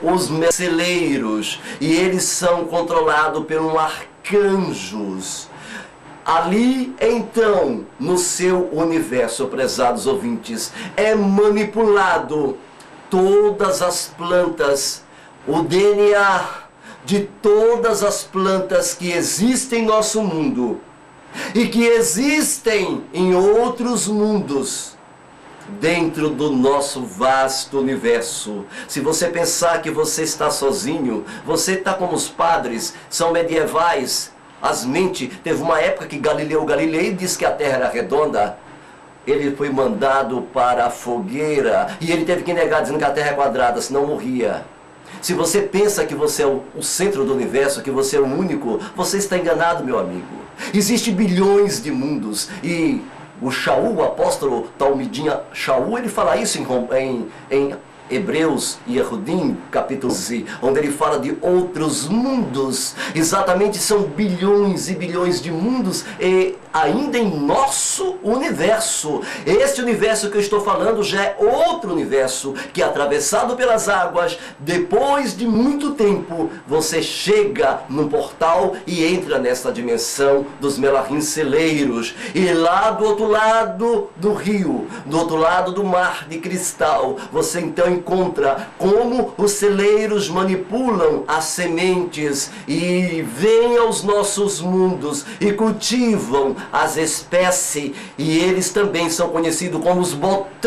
os celeiros, e eles são controlados por arcanjos. Ali, então, no seu universo, prezados ouvintes, é manipulado todas as plantas, o DNA de todas as plantas que existem em nosso mundo e que existem em outros mundos dentro do nosso vasto universo. Se você pensar que você está sozinho, você está como os padres, são medievais. As mentes, teve uma época que Galileu Galilei disse que a Terra era redonda. Ele foi mandado para a fogueira e ele teve que negar, dizendo que a Terra é quadrada, senão morria. Se você pensa que você é o centro do universo, que você é o único, você está enganado, meu amigo. Existem bilhões de mundos e o Shaul, o apóstolo Talmidim Shaul, ele fala isso em Hebreus e Yehudim, capítulo 11, onde ele fala de outros mundos. Exatamente, são bilhões e bilhões de mundos e ainda em nosso universo. Este universo que eu estou falando já é outro universo, que atravessado pelas águas, depois de muito tempo, você chega num portal e entra nesta dimensão dos Melahim celeiros. E lá do outro lado do rio, do outro lado do mar de cristal, você então encontra como os celeiros manipulam as sementes e vêm aos nossos mundos e cultivam as espécies, e eles também são conhecidos como os botânicos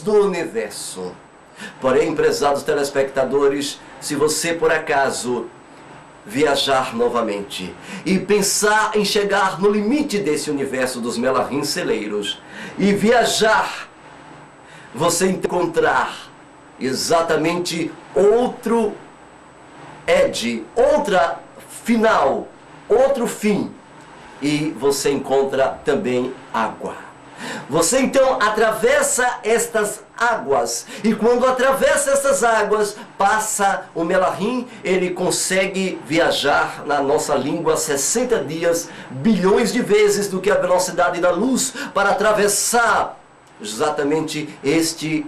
do universo. Porém, prezados telespectadores, se você por acaso viajar novamente e pensar em chegar no limite desse universo dos Melahim celeiros e viajar, você encontrar exatamente outro outra final, outro fim, e você encontra também água. Você então atravessa estas águas, e quando atravessa essas águas, passa o Melahim, ele consegue viajar na nossa língua 60 dias, bilhões de vezes do que a velocidade da luz, para atravessar exatamente este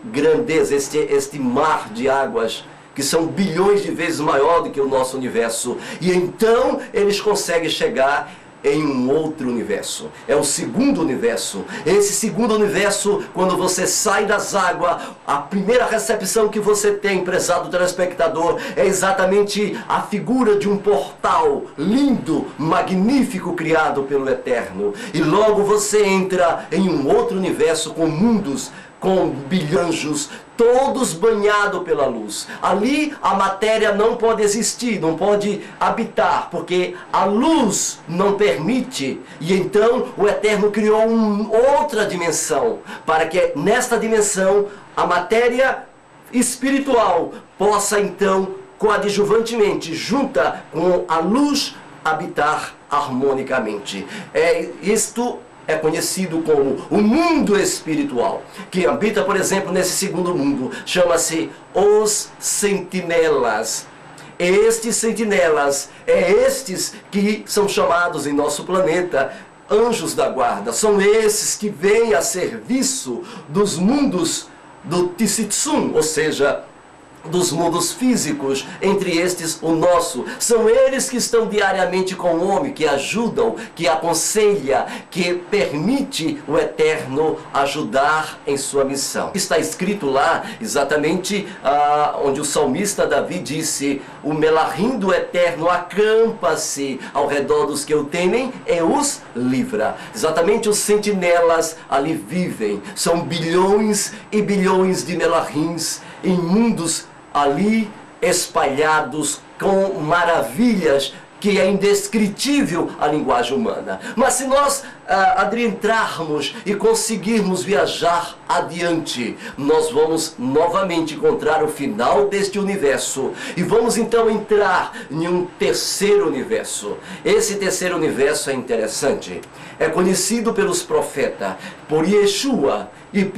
mar de águas, que são bilhões de vezes maior do que o nosso universo. E então eles conseguem chegar em um outro universo. É o segundo universo. Esse segundo universo, quando você sai das águas, a primeira recepção que você tem, prezado telespectador, é exatamente a figura de um portal lindo, magnífico, criado pelo Eterno. E logo você entra em um outro universo com mundos, com bilhanjos, todos banhados pela luz. Ali a matéria não pode existir, não pode habitar, porque a luz não permite. E então o Eterno criou outra dimensão, para que nesta dimensão a matéria espiritual possa então coadjuvantemente, junta com a luz, habitar harmonicamente. Isto é conhecido como o mundo espiritual. Quem habita, por exemplo, nesse segundo mundo, chama-se os sentinelas. Estes sentinelas, estes que são chamados em nosso planeta anjos da guarda. São esses que vêm a serviço dos mundos do Tsitsum, ou seja, dos mundos físicos, entre estes o nosso. São eles que estão diariamente com o homem, que ajudam, que aconselha, que permite o Eterno ajudar em sua missão. Está escrito lá exatamente onde o salmista Davi disse: o Melahim do Eterno acampa-se ao redor dos que o temem e os livra. Exatamente, os sentinelas ali vivem. São bilhões e bilhões de Melahims em mundos ali espalhados com maravilhas que é indescritível a linguagem humana. Mas se nós adentrarmos e conseguirmos viajar adiante, nós vamos novamente encontrar o final deste universo e vamos então entrar em um terceiro universo. Esse terceiro universo é interessante. É conhecido pelos profetas, por Yeshua e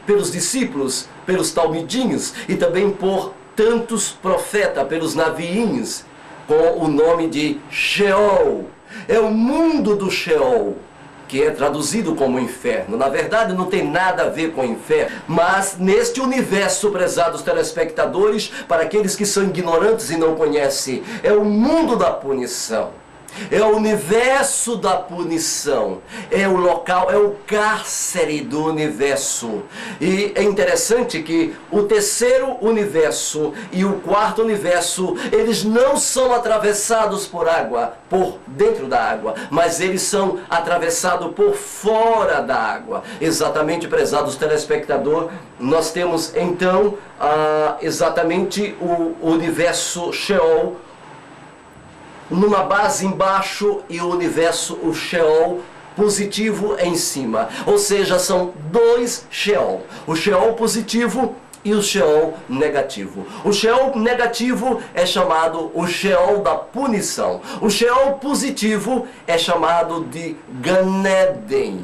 pelos discípulos, pelos talmidinhos e também por tantos profetas, pelos naviinhos, com o nome de Sheol. É o mundo do Sheol. que é traduzido como inferno. Na verdade, não tem nada a ver com o inferno, mas neste universo, prezados telespectadores, para aqueles que são ignorantes e não conhecem, é o mundo da punição. É o universo da punição, é o local, é o cárcere do universo. E é interessante que o terceiro universo e o quarto universo, eles não são atravessados por água, por dentro da água, mas eles são atravessados por fora da água. Exatamente, prezados telespectador, nós temos então exatamente o universo Sheol, numa base embaixo e o universo, o Sheol positivo em cima. Ou seja, são dois Sheol. O Sheol positivo e o Sheol negativo. O Sheol negativo é chamado o Sheol da punição. O Sheol positivo é chamado de Gan Eden.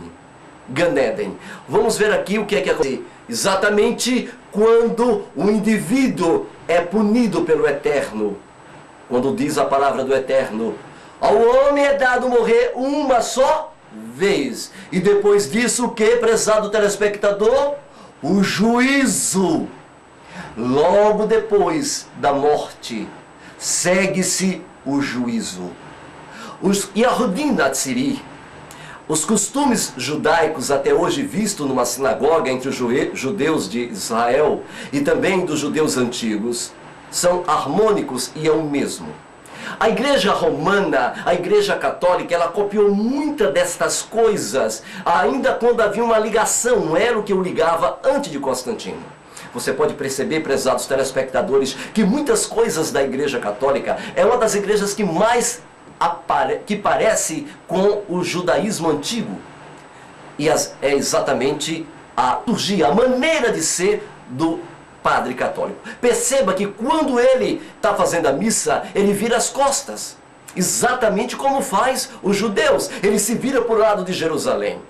Gan Eden. Vamos ver aqui o que é que acontece. Exatamente quando o indivíduo é punido pelo Eterno. Quando diz a palavra do Eterno, ao homem é dado morrer uma só vez. E depois disso, o que, prezado telespectador? O juízo. Logo depois da morte, segue-se o juízo. Os Yahudim Natsiri, os costumes judaicos até hoje vistos numa sinagoga entre os judeus de Israel e também dos judeus antigos, são harmônicos e é o mesmo. A igreja romana, a igreja católica, ela copiou muitas destas coisas, ainda quando havia uma ligação, um elo que o ligava antes de Constantino. Você pode perceber, prezados telespectadores, que muitas coisas da igreja católica é uma das igrejas que mais que parece com o judaísmo antigo. E é exatamente a liturgia, a maneira de ser do padre católico. Perceba que quando ele está fazendo a missa, ele vira as costas. Exatamente como faz os judeus. Ele se vira para o lado de Jerusalém.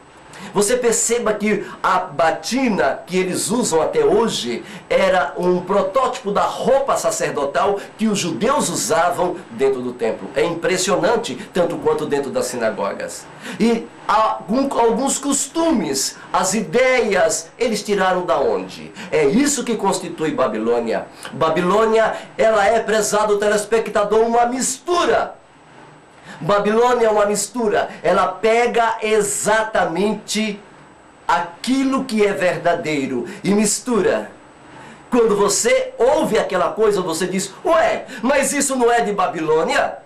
Você perceba que a batina que eles usam até hoje era um protótipo da roupa sacerdotal que os judeus usavam dentro do templo. É impressionante, tanto quanto dentro das sinagogas. E alguns costumes, as ideias, eles tiraram da onde? É isso que constitui Babilônia. Babilônia, ela é, prezado telespectador, uma mistura. Babilônia é uma mistura, ela pega exatamente aquilo que é verdadeiro e mistura. Quando você ouve aquela coisa, você diz, ué, mas isso não é de Babilônia?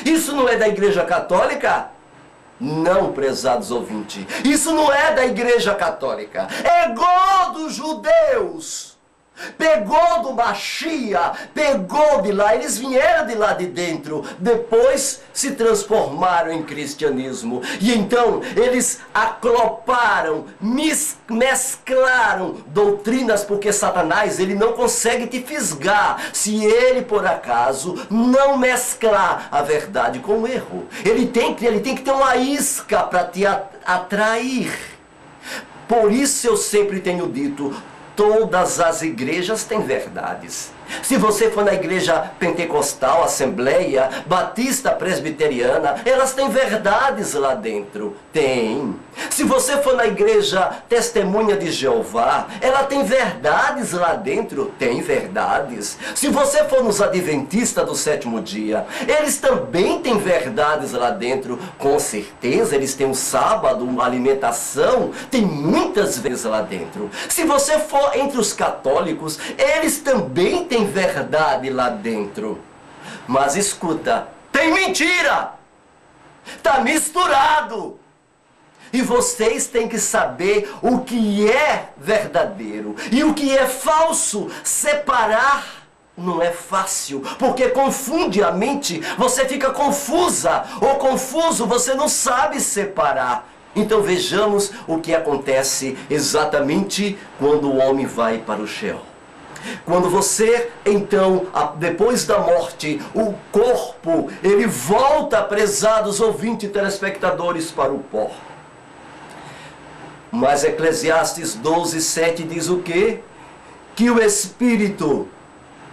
Isso não é da Igreja Católica? Não, prezados ouvintes, isso não é da Igreja Católica, é igual dos judeus. Pegou do Machia, pegou de lá, eles vieram de lá de dentro, depois se transformaram em cristianismo. E então eles acloparam, mesclaram doutrinas, porque Satanás, ele não consegue te fisgar se ele por acaso não mesclar a verdade com o erro. Ele tem que ter uma isca para te atrair. Por isso eu sempre tenho dito, todas as igrejas têm verdades. Se você for na igreja pentecostal, assembleia, batista, presbiteriana, elas têm verdades lá dentro. Tem. Se você for na igreja testemunha de Jeová, ela tem verdades lá dentro. Tem verdades. Se você for nos adventistas do sétimo dia, eles também têm verdades lá dentro. Com certeza, eles têm um sábado, uma alimentação. Tem muitas vezes lá dentro. Se você for entre os católicos, eles também têm verdade lá dentro. Mas escuta, tem mentira! Está misturado! E vocês têm que saber o que é verdadeiro e o que é falso. Separar não é fácil, porque confunde a mente, você fica confusa ou confuso, você não sabe separar. Então vejamos o que acontece exatamente quando o homem vai para o Sheol. Quando você, então, depois da morte, o corpo, ele volta, prezados ouvintes e telespectadores, para o pó. Mas Eclesiastes 12:7 diz o quê? Que o espírito,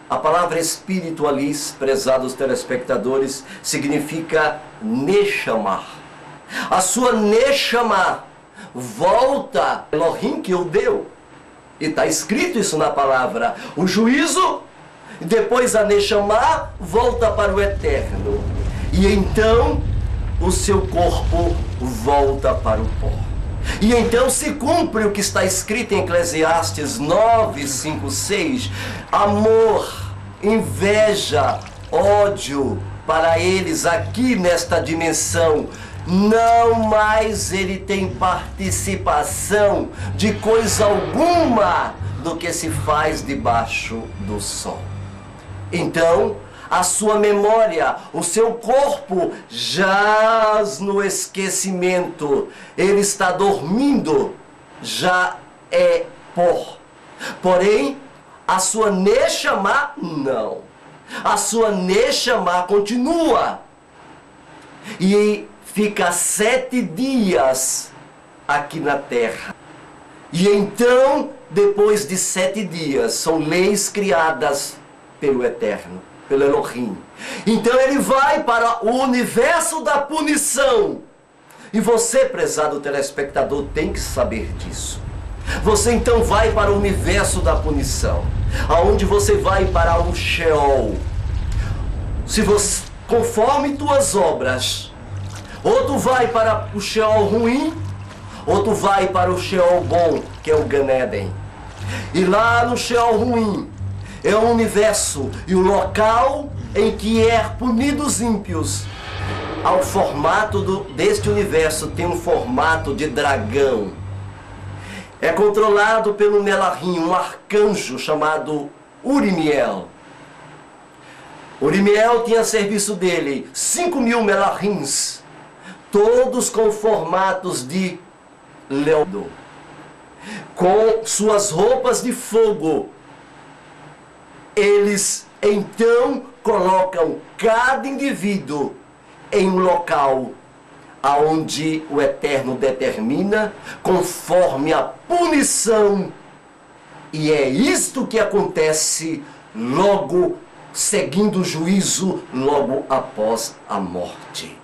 a palavra espírito ali, prezados telespectadores, significa Neshama. A sua Neshama volta, Elohim que o deu. E está escrito isso na palavra. O juízo, depois a Neshama volta para o eterno. E então o seu corpo volta para o pó. E então se cumpre o que está escrito em Eclesiastes 9, 5, 6. Amor, inveja, ódio para eles aqui nesta dimensão. Não mais ele tem participação de coisa alguma do que se faz debaixo do sol. Então, a sua memória, o seu corpo jaz no esquecimento. Ele está dormindo, já é pó. Porém, a sua Neshama não. A sua Neshama continua. E fica 7 dias aqui na terra. E então, depois de 7 dias, são leis criadas pelo Eterno, pelo Elohim. Então ele vai para o universo da punição. E você, prezado telespectador, tem que saber disso. Você então vai para o universo da punição, aonde você vai para o Sheol. Se você, conforme tuas obras, ou tu vai para o Sheol ruim, ou tu vai para o Sheol bom, que é o Gan Eden. E lá no Sheol ruim é o universo e o local em que é punidos ímpios. Ao formato deste universo tem um formato de dragão. É controlado pelo Melahim, um arcanjo chamado Urimiel. Urimiel tinha a serviço dele 5.000 Melahims, todos com formatos de leão, com suas roupas de fogo. Eles então colocam cada indivíduo em um local aonde o Eterno determina conforme a punição. E é isto que acontece logo seguindo o juízo, logo após a morte.